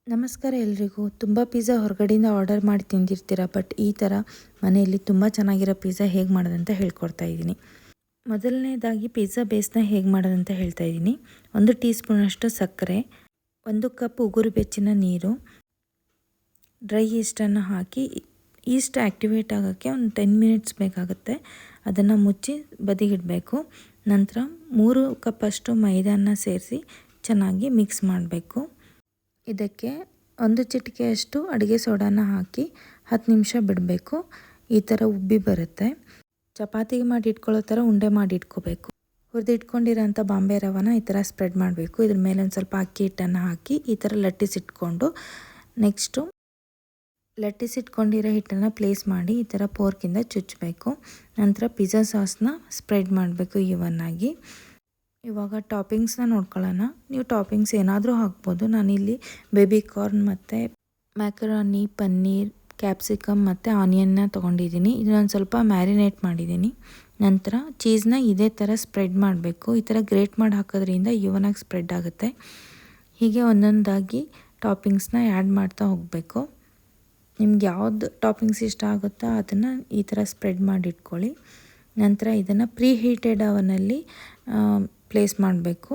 ನಮಸ್ಕಾರ ಎಲ್ರಿಗೂ. ತುಂಬ ಪಿಜ್ಜಾ ಹೊರಗಡೆಯಿಂದ ಆರ್ಡರ್ ಮಾಡಿ ತಿಂದಿರ್ತೀರ, ಬಟ್ ಈ ಥರ ಮನೆಯಲ್ಲಿ ತುಂಬ ಚೆನ್ನಾಗಿರೋ ಪಿಜ್ಜಾ ಹೇಗೆ ಮಾಡೋದಂತ ಹೇಳ್ಕೊಡ್ತಾ ಇದ್ದೀನಿ. ಮೊದಲನೇದಾಗಿ ಪಿಜ್ಜಾ ಬೇಸ್ನ ಹೇಗೆ ಮಾಡೋದಂತ ಹೇಳ್ತಾ ಇದ್ದೀನಿ. 1 ಟೀ ಸ್ಪೂನಷ್ಟು ಸಕ್ಕರೆ, 1 ಕಪ್ ಉಗುರು ಬೆಚ್ಚಿನ ನೀರು, ಡ್ರೈ ಈಸ್ಟನ್ನು ಹಾಕಿ ಈಸ್ಟ್ ಆ್ಯಕ್ಟಿವೇಟ್ ಆಗೋಕ್ಕೆ ಒಂದು 10 ಮಿನಿಟ್ಸ್ ಬೇಕಾಗುತ್ತೆ. ಅದನ್ನು ಮುಚ್ಚಿ ಬದಿಗಿಡಬೇಕು. ನಂತರ 3 ಕಪ್ಪಷ್ಟು ಮೈದಾನ ಸೇರಿಸಿ ಚೆನ್ನಾಗಿ ಮಿಕ್ಸ್ ಮಾಡಬೇಕು. ಇದಕ್ಕೆ 1 ಚಿಟಿಕೆಯಷ್ಟು ಅಡುಗೆ ಸೋಡಾನ ಹಾಕಿ 10 ನಿಮಿಷ ಬಿಡಬೇಕು. ಈ ಥರ ಉಬ್ಬಿ ಬರುತ್ತೆ. ಚಪಾತಿಗೆ ಮಾಡಿ ಇಟ್ಕೊಳ್ಳೋ ಥರ ಉಂಡೆ ಮಾಡಿ ಇಟ್ಕೋಬೇಕು. ಹುರಿದಿಟ್ಕೊಂಡಿರೋಂಥ ಬಾಂಬೆ ರವನ ಈ ಥರ ಸ್ಪ್ರೆಡ್ ಮಾಡಬೇಕು. ಇದ್ರ ಮೇಲೆ ಒಂದು ಸ್ವಲ್ಪ ಅಕ್ಕಿ ಹಿಟ್ಟನ್ನು ಹಾಕಿ ಈ ಥರ ಲಟ್ಟಿಸಿಟ್ಕೊಂಡು ನೆಕ್ಸ್ಟು ಲಟ್ಟಿಸಿಟ್ಕೊಂಡಿರೋ ಹಿಟ್ಟನ್ನು ಪ್ಲೇಸ್ ಮಾಡಿ ಈ ಥರ ಫೋರ್ಕಿಂದ ಚುಚ್ಚಬೇಕು. ನಂತರ ಪಿಜ್ಜಾ ಸಾಸ್ನ ಸ್ಪ್ರೆಡ್ ಮಾಡಬೇಕು ಈವನ್ನಾಗಿ. ಇವಾಗ ಟಾಪಿಂಗ್ಸ್ನ ನೋಡ್ಕೊಳ್ಳೋಣ. ನೀವು ಟಾಪಿಂಗ್ಸ್ ಏನಾದರೂ ಹಾಕ್ಬೋದು. ನಾನಿಲ್ಲಿ ಬೇಬಿ ಕಾರ್ನ್ ಮತ್ತು ಮ್ಯಾಕರಾನಿ, ಪನ್ನೀರ್, ಕ್ಯಾಪ್ಸಿಕಮ್ ಮತ್ತು ಆನಿಯನ್ನ ತೊಗೊಂಡಿದ್ದೀನಿ. ಇದನ್ನೊಂದು ಸ್ವಲ್ಪ ಮ್ಯಾರಿನೇಟ್ ಮಾಡಿದ್ದೀನಿ. ನಂತರ ಚೀಸ್ನ ಇದೇ ಥರ ಸ್ಪ್ರೆಡ್ ಮಾಡಬೇಕು. ಈ ಥರ ಗ್ರೇಟ್ ಮಾಡಿ ಹಾಕೋದ್ರಿಂದ ಈವನಾಗಿ ಸ್ಪ್ರೆಡ್ ಆಗುತ್ತೆ. ಹೀಗೆ ಒಂದೊಂದಾಗಿ ಟಾಪಿಂಗ್ಸ್ನ ಆ್ಯಡ್ ಮಾಡ್ತಾ ಹೋಗಬೇಕು. ನಿಮ್ಗೆ ಯಾವ್ದು ಟಾಪಿಂಗ್ಸ್ ಇಷ್ಟ ಆಗುತ್ತೋ ಅದನ್ನು ಈ ಥರ ಸ್ಪ್ರೆಡ್ ಮಾಡಿ ಇಟ್ಕೊಳ್ಳಿ. ನಂತರ ಇದನ್ನು ಪ್ರೀ ಹೀಟೆಡ್ ಅವನಲ್ಲಿ ಪ್ಲೇಸ್ ಮಾಡಬೇಕು.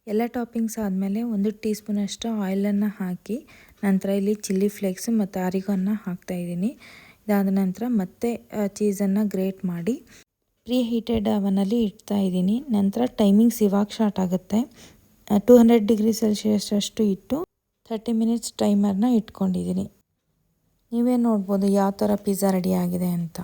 ಎಲ್ಲ ಟಾಪಿಂಗ್ಸ್ ಆದಮೇಲೆ 1 ಟೀ ಸ್ಪೂನಷ್ಟು ಆಯಿಲನ್ನು ಹಾಕಿ ನಂತರ ಇಲ್ಲಿ ಚಿಲ್ಲಿ ಫ್ಲೇಕ್ಸ್ ಮತ್ತು ಆರಿಗಾನ ಹಾಕ್ತಾಯಿದ್ದೀನಿ. ಇದಾದ ನಂತರ ಮತ್ತೆ ಚೀಸನ್ನು ಗ್ರೇಟ್ ಮಾಡಿ ಪ್ರೀ ಹೀಟೆಡ್ ಅವನಲ್ಲಿ ಇಡ್ತಾಯಿದ್ದೀನಿ. ನಂತರ ಟೈಮಿಂಗ್ಸ್ ಇವಾಗ ಸ್ಟಾರ್ಟ್ ಆಗುತ್ತೆ. 200 ಡಿಗ್ರಿ ಸೆಲ್ಸಿಯಸ್ ಅಷ್ಟು ಇಟ್ಟು 30 ಮಿನಿಟ್ಸ್ ಟೈಮರ್ನ ಇಟ್ಕೊಂಡಿದ್ದೀನಿ. ನೀವೇ ನೋಡ್ಬೋದು ಯಾವ ಥರ ಪಿಜ್ಜಾ ರೆಡಿ ಆಗಿದೆ ಅಂತ.